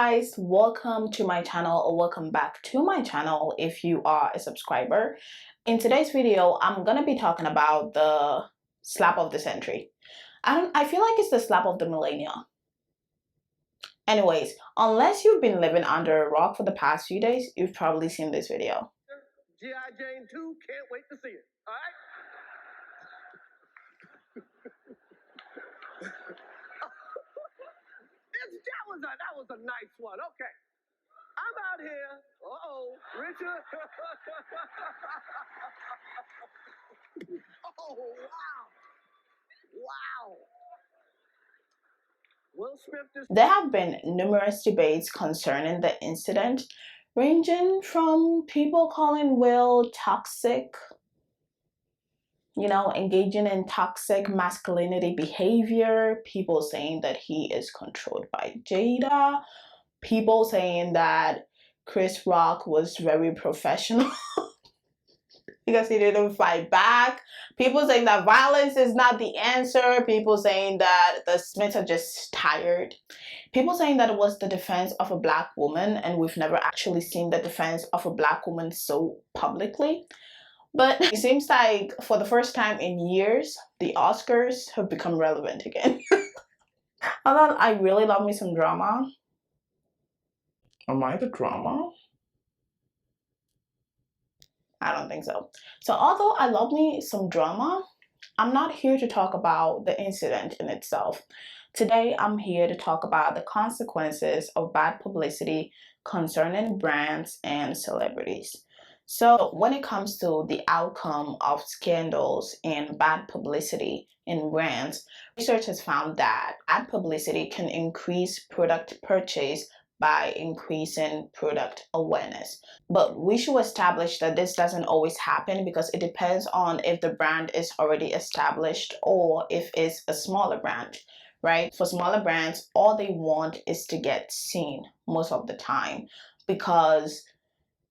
guys, welcome to my channel, or welcome back to my channel if you are a subscriber. In today's video, I'm gonna be talking about the slap of the century. I feel like it's the slap of the millennia. Anyways, unless you've been living under a rock for the past few days, you've probably seen this video. G.I. Jane 2, can't wait to see it. All right? that was a nice one. Okay. I'm out here. Richard. Oh, wow. Wow. Will Smith. There have been numerous debates concerning the incident, ranging from people calling Will toxic, engaging in toxic masculinity behavior, people saying that he is controlled by Jada, people saying that Chris Rock was very professional because he didn't fight back, people saying that violence is not the answer, people saying that the Smiths are just tired, people saying that it was the defense of a black woman, and we've never actually seen the defense of a black woman so publicly. But it seems like for the first time in years, the Oscars have become relevant again. Although I really love me some drama. Am I the drama? I don't think so. So although I love me some drama, I'm not here to talk about the incident in itself. Today, I'm here to talk about the consequences of bad publicity concerning brands and celebrities. So when it comes to the outcome of scandals and bad publicity in brands, research has found that bad publicity can increase product purchase by increasing product awareness. But we should establish that this doesn't always happen, because it depends on if the brand is already established or if it's a smaller brand, right? For smaller brands, all they want is to get seen most of the time, because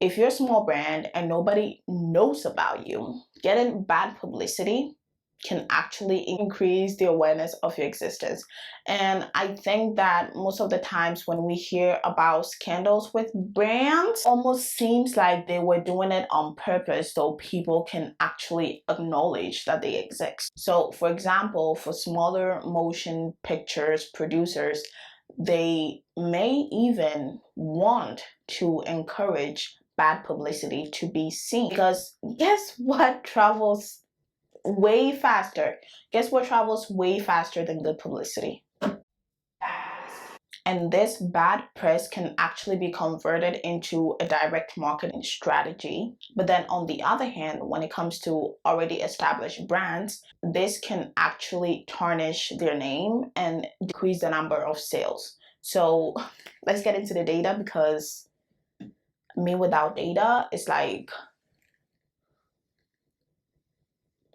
if you're a small brand and nobody knows about you, getting bad publicity can actually increase the awareness of your existence. And I think that most of the times when we hear about scandals with brands, almost seems like they were doing it on purpose so people can actually acknowledge that they exist. So for example, for smaller motion pictures producers, they may even want to encourage bad publicity to be seen, because guess what travels way faster? Guess what travels way faster than good publicity? And this bad press can actually be converted into a direct marketing strategy. But then on the other hand, when it comes to already established brands, this can actually tarnish their name and decrease the number of sales. So let's get into the data, because me without data is like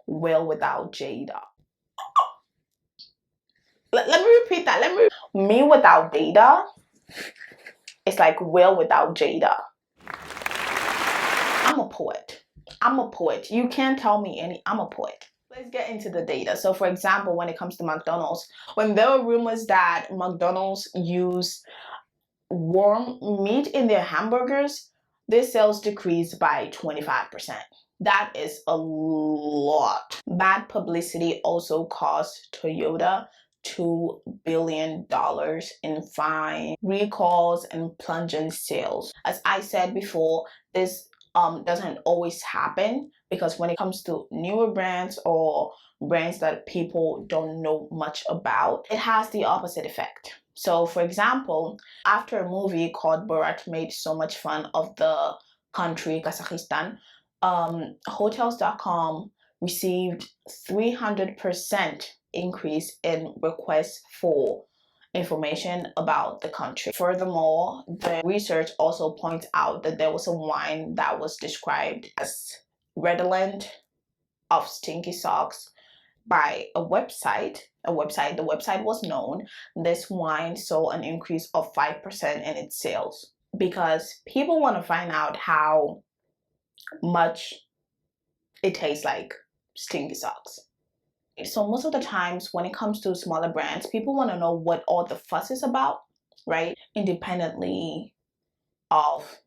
Will without Jada. Let me repeat that. Me without data is like Will without Jada. I'm a poet. You can't tell me I'm a poet. Let's get into the data. So for example, when it comes to McDonald's, when there were rumors that McDonald's use worm meat in their hamburgers, their sales decreased by 25%. That is a lot. Bad publicity also cost Toyota $2 billion in fine, recalls, and plunging sales. As I said before, this doesn't always happen, because when it comes to newer brands or brands that people don't know much about, it has the opposite effect. So for example, after a movie called Borat made so much fun of the country Kazakhstan, Hotels.com received 300% increase in requests for information about the country. Furthermore, the research also points out that there was a wine that was described as redolent of stinky socks by a website. The website was known. This wine saw an increase of 5% in its sales, because people want to find out how much it tastes like stinky socks. So most of the times when it comes to smaller brands, people want to know what all the fuss is about. right? Independently of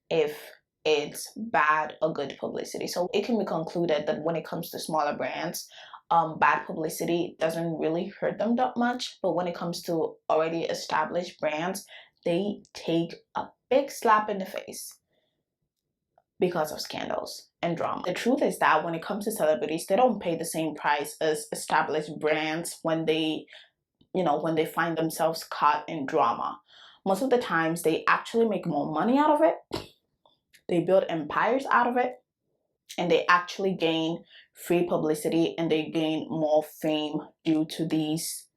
if it's bad or good publicity. So it can be concluded that when it comes to smaller brands, bad publicity doesn't really hurt them that much. But when it comes to already established brands, they take a big slap in the face because of scandals and drama. The truth is that when it comes to celebrities, they don't pay the same price as established brands when they, when they find themselves caught in drama. Most of the times, they actually make more money out of it. They build empires out of it, and they actually gain free publicity and they gain more fame due to these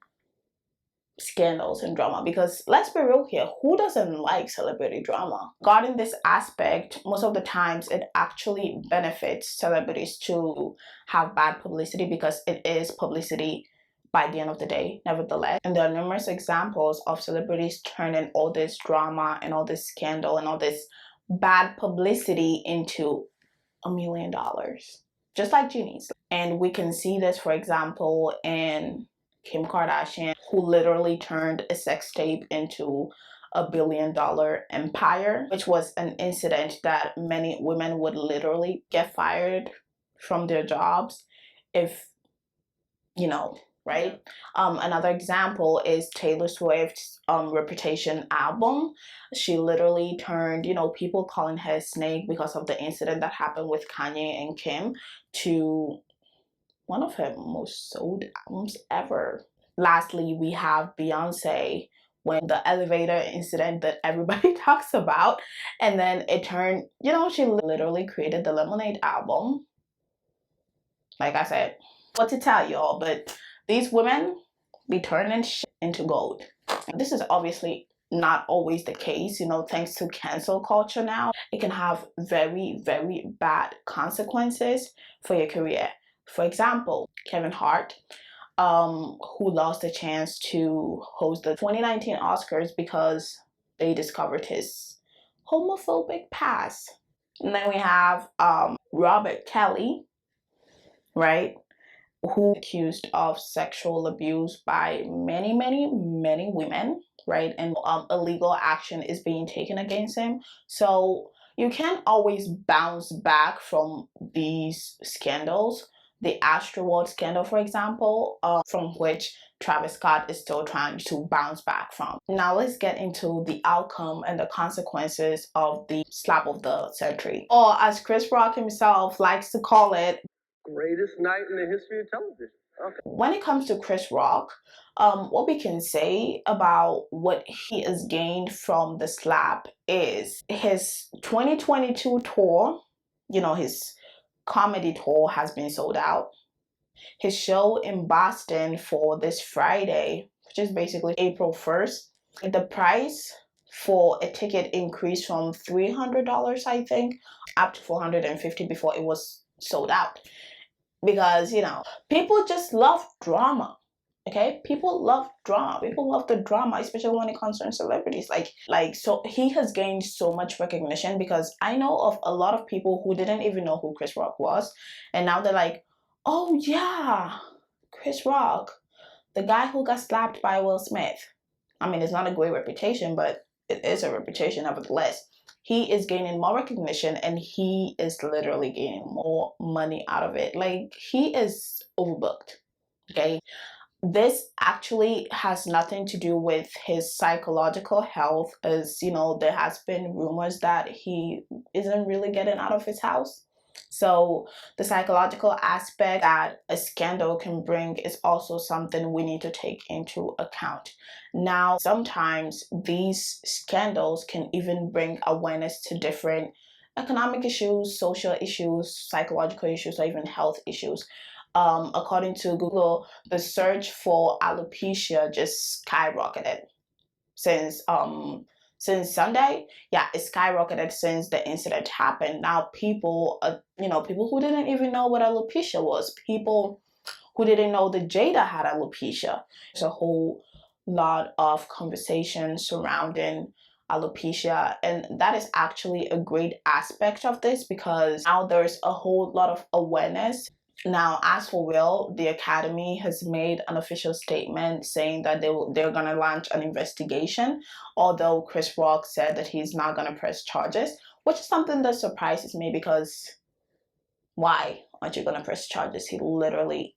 scandals and drama. Because let's be real here, who doesn't like celebrity drama? Regarding this aspect, most of the times it actually benefits celebrities to have bad publicity because it is publicity by the end of the day, nevertheless. And there are numerous examples of celebrities turning all this drama and all this scandal and all this bad publicity into $1 million, just like genies. And we can see this, for example, in Kim Kardashian, who literally turned a sex tape into $1 billion empire, which was an incident that many women would literally get fired from their jobs if, right? Another example is Taylor Swift's Reputation album. She literally turned, people calling her a snake because of the incident that happened with Kanye and Kim to one of her most sold albums ever. Lastly, we have Beyonce, when the elevator incident that everybody talks about, and then it turned, she literally created the Lemonade album. Like I said, what to tell y'all, but these women be turning shit into gold. This is obviously not always the case, thanks to cancel culture now. It can have very, very bad consequences for your career. For example, Kevin Hart, who lost the chance to host the 2019 Oscars because they discovered his homophobic past. And then we have Robert Kelly, right, who accused of sexual abuse by many, many, many women, right? And illegal action is being taken against him. So you can't always bounce back from these scandals. The Astroworld scandal, for example, from which Travis Scott is still trying to bounce back from. Now let's get into the outcome and the consequences of the slap of the century, or as Chris Rock himself likes to call it, Greatest night in the history of television. Okay. When it comes to Chris Rock, what we can say about what he has gained from the slap is his 2022 tour, his comedy tour has been sold out. His show in Boston for this Friday, which is basically April 1st, the price for a ticket increased from $300, I think, up to $450 before it was sold out. Because people just love drama. Okay, people love drama. People love the drama, especially when it concerns celebrities. So he has gained so much recognition, because I know of a lot of people who didn't even know who Chris Rock was, and now they're like, oh yeah, Chris Rock, the guy who got slapped by Will Smith. I mean, it's not a great reputation, but it is a reputation nevertheless. He is gaining more recognition, and he is literally gaining more money out of it. Like, he is overbooked. Okay. This actually has nothing to do with his psychological health, as there has been rumors that he isn't really getting out of his house. So the psychological aspect that a scandal can bring is also something we need to take into account. Now, sometimes these scandals can even bring awareness to different economic issues, social issues, psychological issues, or even health issues. According to Google, the search for alopecia just skyrocketed since Sunday. Yeah, it skyrocketed since the incident happened. Now people, people who didn't even know what alopecia was, people who didn't know that Jada had alopecia. There's a whole lot of conversation surrounding alopecia, and that is actually a great aspect of this, because now there's a whole lot of awareness Now, as for Will, the Academy has made an official statement saying that they're going to launch an investigation, although Chris Rock said that he's not going to press charges, which is something that surprises me because why aren't you going to press charges? He literally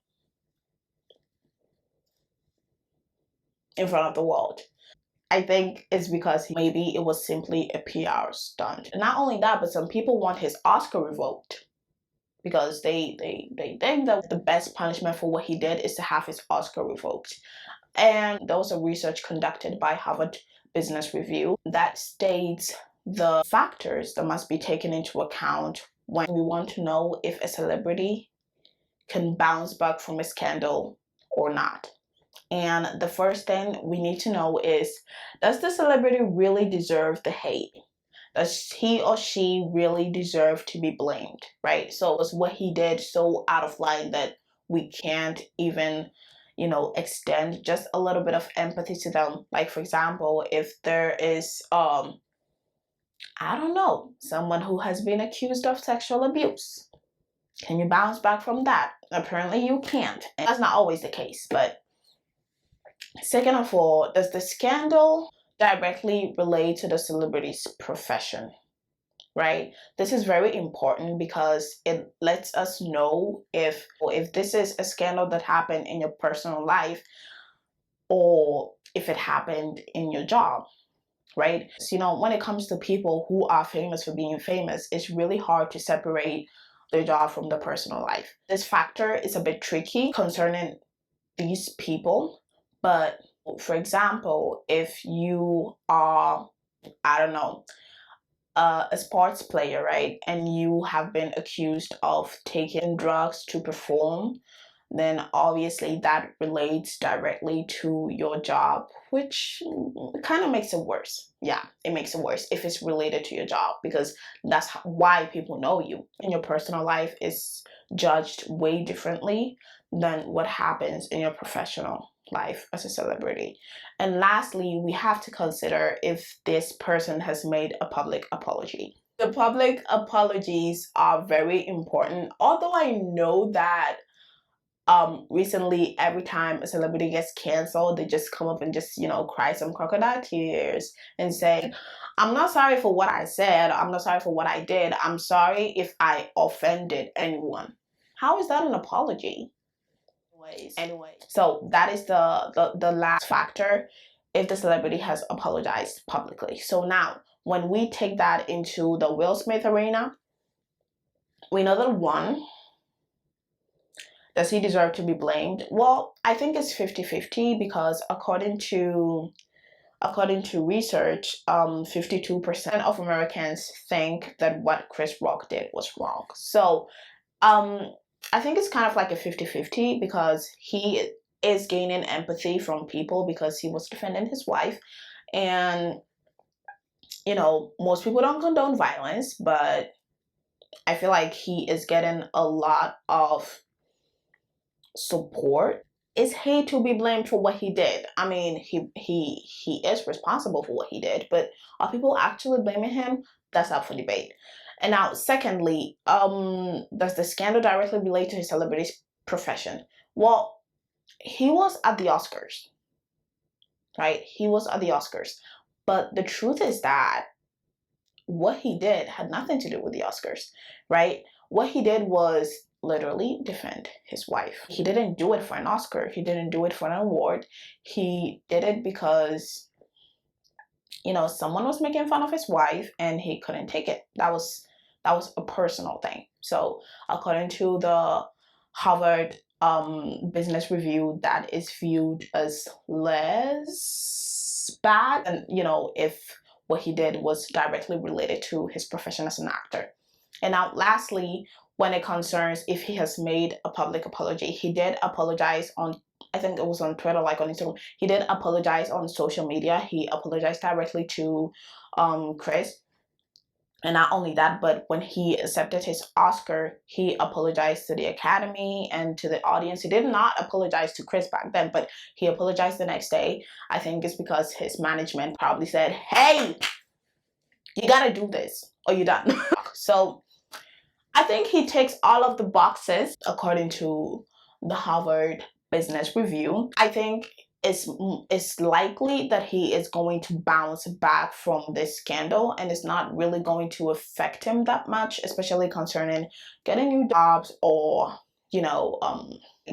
in front of the world. I think it's because maybe it was simply a PR stunt. And not only that, but some people want his Oscar revoked because they think that the best punishment for what he did is to have his Oscar revoked. And there was a research conducted by Harvard Business Review that states the factors that must be taken into account when we want to know if a celebrity can bounce back from a scandal or not. And the first thing we need to know is, does the celebrity really deserve the hate? Does he or she really deserve to be blamed, right? So was what he did so out of line that we can't even, extend just a little bit of empathy to them? Like, for example, if there is, I don't know, someone who has been accused of sexual abuse, can you bounce back from that? Apparently you can't. And that's not always the case, but second of all, does the scandal directly relate to the celebrity's profession? Right? This is very important because it lets us know if this is a scandal that happened in your personal life or if it happened in your job, right? So, when it comes to people who are famous for being famous, it's really hard to separate their job from their personal life. This factor is a bit tricky concerning these people, but for example, if you are, I don't know, a sports player, right, and you have been accused of taking drugs to perform, then obviously that relates directly to your job, which kind of makes it worse. Yeah, it makes it worse if it's related to your job because that's why people know you. And your personal life is judged way differently than what happens in your professional life as a celebrity. And lastly, we have to consider if this person has made a public apology. The public apologies are very important, although I know that recently every time a celebrity gets canceled, they just come up and just cry some crocodile tears and say, I'm not sorry for what I said, I'm not sorry for what I did, I'm sorry if I offended anyone. How is that an apology? Anyway, so that is the last factor, if the celebrity has apologized publicly. So now when we take that into the Will Smith arena, we know that one, does he deserve to be blamed? Well, I think it's 50-50 because according to research, 52% of Americans think that what Chris Rock did was wrong. So I think it's kind of like a 50-50 because he is gaining empathy from people because he was defending his wife. And, most people don't condone violence, but I feel like he is getting a lot of support. Is he to be blamed for what he did? I mean, he is responsible for what he did, but are people actually blaming him? That's up for debate. And now, secondly, does the scandal directly relate to his celebrity's profession? Well, he was at the Oscars, right? He was at the Oscars. But the truth is that what he did had nothing to do with the Oscars, right? What he did was literally defend his wife. He didn't do it for an Oscar. He didn't do it for an award. He did it because, someone was making fun of his wife and he couldn't take it. That was a personal thing. So according to the Harvard Business Review, that is viewed as less bad. And, if what he did was directly related to his profession as an actor. And now lastly, when it concerns if he has made a public apology, he did apologize on, I think it was on Twitter, like on Instagram. He did apologize on social media. He apologized directly to Chris. And not only that, but when he accepted his Oscar, he apologized to the Academy and to the audience. He did not apologize to Chris back then, but he apologized the next day. I think it's because his management probably said, hey, you gotta do this or you're done. So I think he ticks all of the boxes according to the Harvard Business Review. I think it's likely that he is going to bounce back from this scandal, and it's not really going to affect him that much, especially concerning getting new jobs or, you know,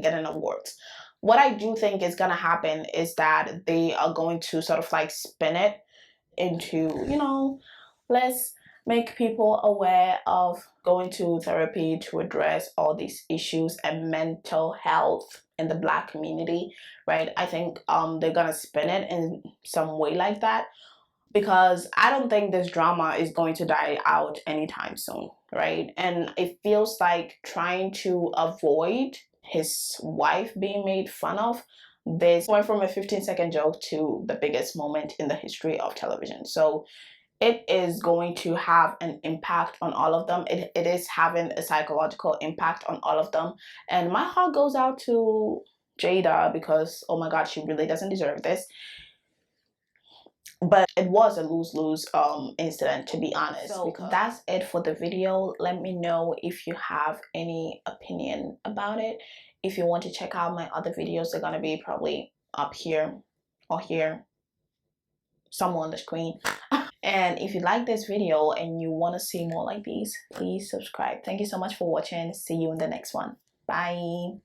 getting awards. What I do think is going to happen is that they are going to sort of like spin it into, you know, let's make people aware of going to therapy to address all these issues and mental health in the Black community, right? I think they're gonna spin it in some way like that, because I don't think this drama is going to die out anytime soon, right? And it feels like trying to avoid his wife being made fun of. This went from a 15-second joke to the biggest moment in the history of television. So it is going to have an impact on all of them. It is having a psychological impact on all of them. And my heart goes out to Jada, because, oh my God, she really doesn't deserve this. But it was a lose-lose incident, to be honest. So that's it for the video. Let me know if you have any opinion about it. If you want to check out my other videos, they're gonna be probably up here or here, somewhere on the screen. And if you like this video and you want to see more like these, please subscribe. Thank you so much for watching. See you in the next one. Bye.